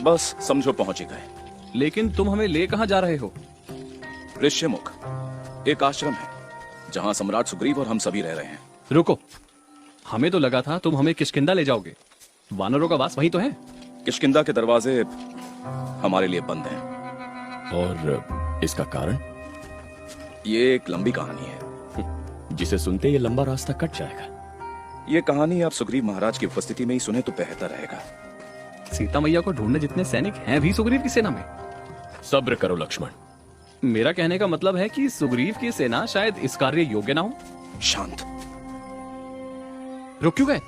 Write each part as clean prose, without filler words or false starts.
बस समझो पहुंच ही गए। लेकिन तुम हमें ले कहाँ जा रहे हो? ऋष्यमुख एक आश्रम है जहां सम्राट सुग्रीव और हम सभी रह रहे हैं। रुको, हमें तो लगा था तुम हमें किष्किंधा ले जाओगे। वानरों का वास वही तो है। किष्किंधा के दरवाजे हमारे लिए बंद हैं। और इसका कारण? ये एक लंबी कहानी है जिसे सुनते ये लंबा रास्ता कट जाएगा। ये कहानी आप सुग्रीव महाराज की उपस्थिति में ही सुने तो बेहतर रहेगा। सीता मैया को ढूंढने जितने सैनिक हैं भी सुग्रीव की सेना में। सब्र करो लक्ष्मण। मेरा कहने का मतलब है कि सुग्रीव की सेना शायद इस कार्य योग्य ना हो। शांत। रुक क्यों गए?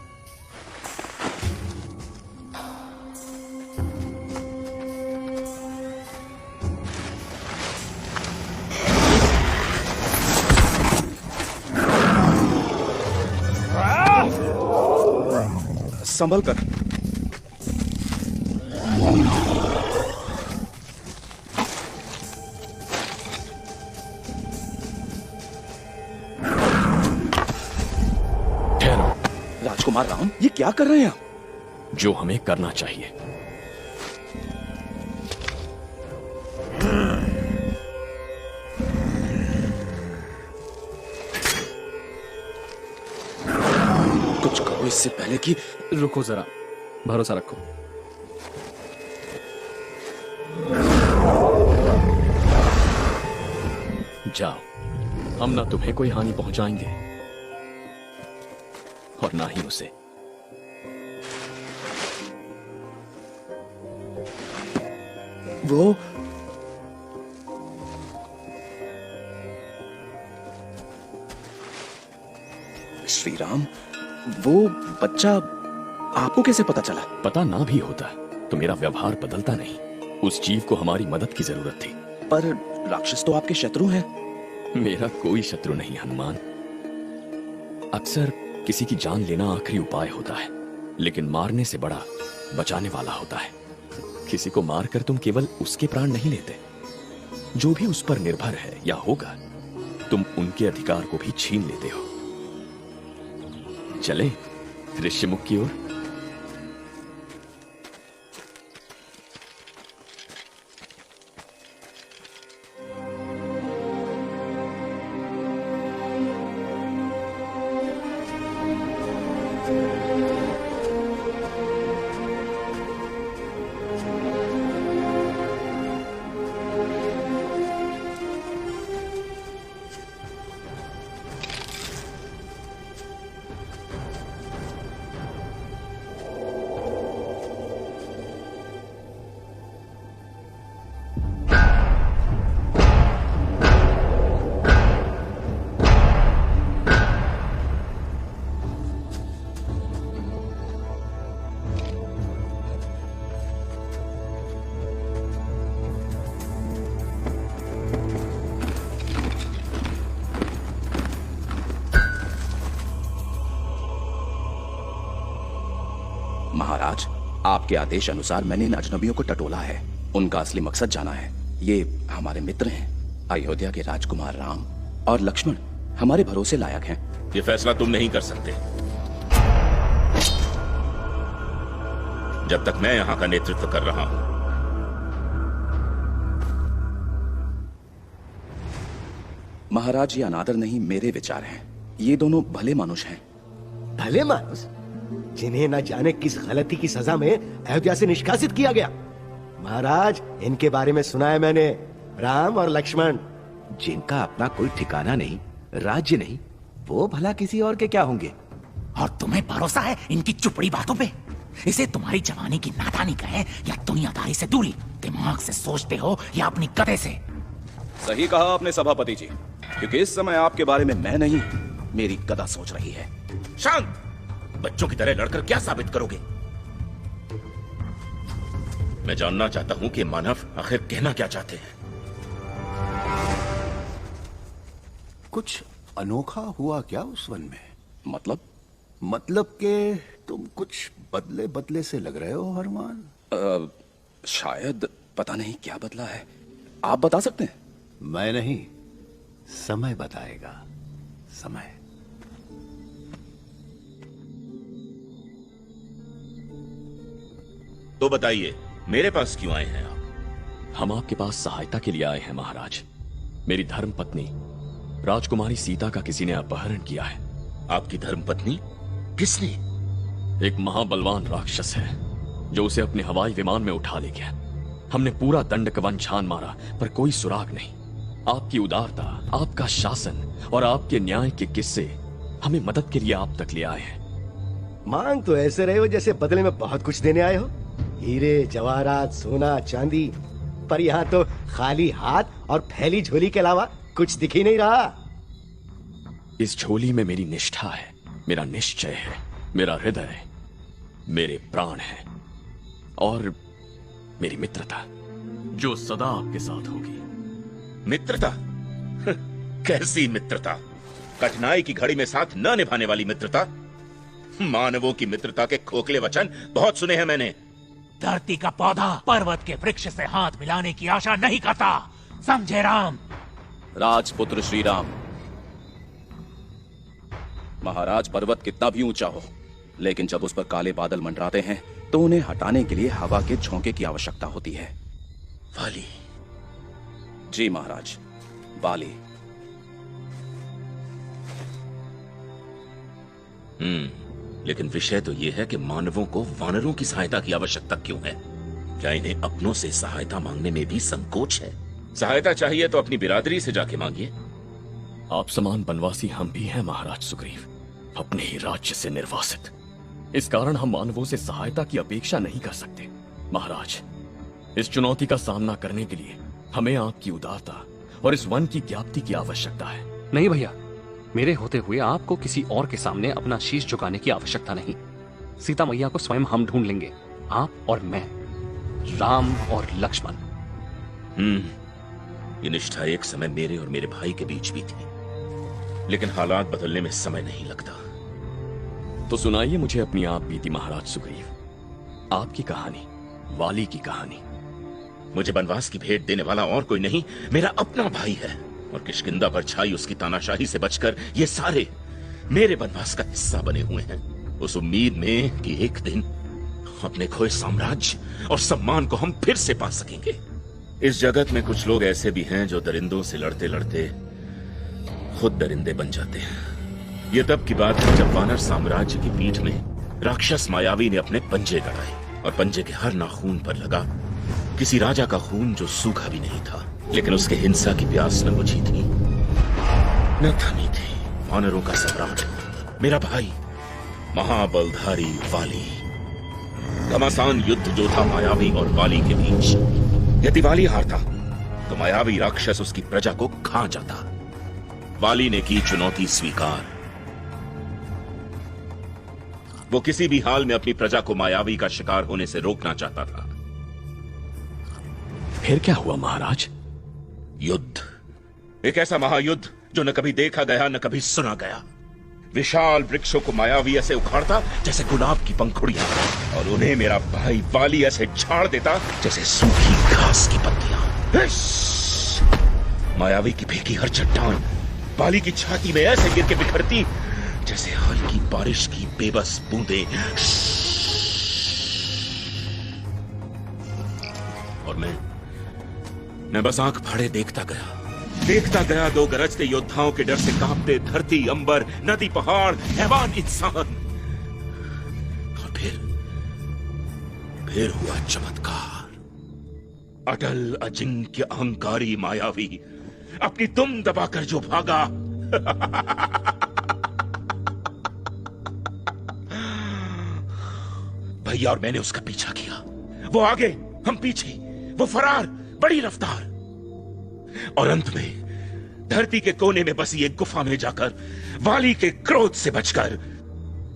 संभल कर। ठहरो। राजकुमार राम, ये क्या कर रहे हैं आप? जो हमें करना चाहिए। कुछ करो इससे पहले कि। रुको जरा, भरोसा रखो। जाओ, हम ना तुम्हें कोई हानि पहुंचाएंगे और ना ही उसे। वो श्री राम, वो बच्चा आपको कैसे पता चला? पता ना भी होता तो मेरा व्यवहार बदलता नहीं। उस जीव को हमारी मदद की जरूरत थी। पर राक्षस तो आपके शत्रु हैं। मेरा कोई शत्रु नहीं हनुमान। अक्सर किसी की जान लेना आखिरी उपाय होता है, लेकिन मारने से बड़ा बचाने वाला होता है। किसी को मारकर तुम केवल उसके प्राण नहीं लेते, जो भी उस पर निर्भर है या होगा, तुम उनके अधिकार को भी छीन लेते हो। चले ऋष्यमुख की ओर। महाराज, आपके आदेश अनुसार मैंने इन अजनबियों को टटोला है। उनका असली मकसद जाना है। ये हमारे मित्र हैं। अयोध्या के राजकुमार राम और लक्ष्मण हमारे भरोसे लायक हैं। ये फैसला तुम नहीं कर सकते जब तक मैं यहां का नेतृत्व कर रहा हूं। महाराज, ये अनादर नहीं, मेरे विचार हैं। ये दोनों भले मानुष हैं। भले मानुस जिन्हें न जाने किस गलती की सजा में अयोध्या से निष्कासित किया गया। महाराज, इनके बारे में सुना है मैंने। राम और लक्ष्मण, जिनका अपना कोई ठिकाना नहीं, राज्य नहीं, वो भला किसी और के क्या होंगे? और तुम्हें भरोसा है इनकी चुपड़ी बातों पे? इसे तुम्हारी जवानी की नादानी कहे या दुनियादारी से दूरी? दिमाग से सोचते हो या अपनी गधे से? सही कहा आपने सभापति जी, क्योंकि इस समय आपके बारे में मैं नहीं, मेरी गधा सोच रही है। शांत! बच्चों की तरह लड़कर क्या साबित करोगे? मैं जानना चाहता हूं कि मानव आखिर कहना क्या चाहते हैं। कुछ अनोखा हुआ क्या उस वन में? मतलब के तुम कुछ बदले बदले से लग रहे हो हनुमान। शायद पता नहीं क्या बदला है। आप बता सकते हैं? मैं नहीं, समय बताएगा। समय। तो बताइए, मेरे पास क्यों आए हैं आप? हम आपके पास सहायता के लिए आए हैं महाराज। मेरी धर्म पत्नी राजकुमारी सीता का किसी ने अपहरण किया है। आपकी धर्मपत्नी? किसने? एक महाबलवान राक्षस है जो उसे अपने हवाई विमान में उठा ले गया। हमने पूरा दंडकवन छान मारा पर कोई सुराग नहीं। आपकी उदारता, आपका शासन और आपके न्याय के किस्से हमें मदद के लिए आप तक ले आए हैं। मांग तो ऐसे रहे हो जैसे बदले में बहुत कुछ देने आए हो। हीरे जवाहरात, सोना चांदी, पर यहाँ तो खाली हाथ और फैली झोली के अलावा कुछ दिख ही नहीं रहा। इस झोली में मेरी निष्ठा है, मेरा निश्चय है, मेरा हृदय, मेरे प्राण है और मेरी मित्रता जो सदा आपके साथ होगी। मित्रता? कैसी मित्रता? कठिनाई की घड़ी में साथ न निभाने वाली मित्रता? मानवों की मित्रता के खोखले वचन बहुत सुने हैं मैंने। धरती का पौधा पर्वत के वृक्ष से हाथ मिलाने की आशा नहीं करता, समझे राम? राजपुत्र श्री राम, महाराज पर्वत कितना भी ऊंचा हो, लेकिन जब उस पर काले बादल मंडराते हैं तो उन्हें हटाने के लिए हवा के झोंके की आवश्यकता होती है। वाली? जी महाराज, वाली। लेकिन विषय तो यह है कि मानवों को वानरों की सहायता की आवश्यकता क्यों है? क्या इन्हें अपनों से सहायता मांगने में भी संकोच है? सहायता चाहिए तो अपनी बिरादरी से जाके मांगिए। आप समान वनवासी हम भी हैं महाराज सुग्रीव, अपने ही राज्य से निर्वासित। इस कारण हम मानवों से सहायता की अपेक्षा नहीं कर सकते। महाराज, इस चुनौती का सामना करने के लिए हमें आपकी उदारता और इस वन की ज्ञाप्ति की आवश्यकता है। नहीं भैया, मेरे होते हुए आपको किसी और के सामने अपना शीश झुकाने की आवश्यकता नहीं। सीता मैया को स्वयं हम ढूंढ लेंगे, आप और मैं, राम और लक्ष्मण। ये निष्ठा एक समय मेरे और मेरे भाई के बीच भी थी, लेकिन हालात बदलने में समय नहीं लगता। तो सुनाइए मुझे अपनी आप बीती महाराज सुग्रीव, आपकी कहानी, वाली की कहानी। मुझे वनवास की भेंट देने वाला और कोई नहीं, मेरा अपना भाई है, और किष्किंधा पर छाई उसकी तानाशाही से बचकर ये सारे मेरे वनवास का हिस्सा बने हुए हैं, उस उम्मीद में कि एक दिन अपने खोए साम्राज्य और सम्मान को हम फिर से पा सकेंगे। इस जगत में कुछ लोग ऐसे भी हैं जो दरिंदों से लड़ते लड़ते खुद दरिंदे बन जाते हैं। ये तब की बात है जब वानर साम्राज्य की पीठ में राक्षस मायावी ने अपने पंजे गड़ाए, और पंजे के हर नाखून पर लगा किसी राजा का खून जो सूखा भी नहीं था, लेकिन उसके हिंसा की प्यास न बुझी थी न थमी थी। वानरों का सम्राट, मेरा भाई, महाबलधारी वाली। घमासान युद्ध जो था मायावी और वाली के बीच, यदि वाली हारता तो मायावी राक्षस उसकी प्रजा को खा जाता। वाली ने की चुनौती स्वीकार। वो किसी भी हाल में अपनी प्रजा को मायावी का शिकार होने से रोकना चाहता था। फिर क्या हुआ महाराज? युद्ध, एक ऐसा महायुद्ध जो न कभी देखा गया न कभी सुना गया। विशाल वृक्षों को मायावी ऐसे उखाड़ता जैसे गुलाब की पंखुड़ियां, और उन्हें मेरा भाई वाली ऐसे झाड़ देता जैसे सूखी घास की पत्तियां। मायावी की फेंकी हर चट्टान वाली की छाती में ऐसे गिर के बिखरती जैसे हल्की बारिश की बेबस बूंदें। और मैं बस आंख फाड़े देखता गया दो गरजते योद्धाओं के डर से कांपते धरती, अंबर, नदी, पहाड़, हैवान, इंसान। और फिर हुआ चमत्कार। अटल अजिंक्य अहंकारी मायावी अपनी दुम दबाकर जो भागा, भैया और मैंने उसका पीछा किया। वो आगे, हम पीछे, वो फरार, बड़ी रफ्तार, और अंत में धरती के कोने में बसी एक गुफा में जाकर वाली के क्रोध से बचकर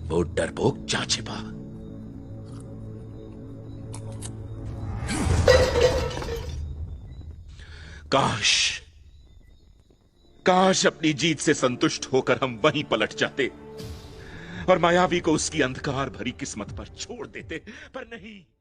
वो डरपोक जा छिपा। काश अपनी जीत से संतुष्ट होकर हम वहीं पलट जाते और मायावी को उसकी अंधकार भरी किस्मत पर छोड़ देते, पर नहीं।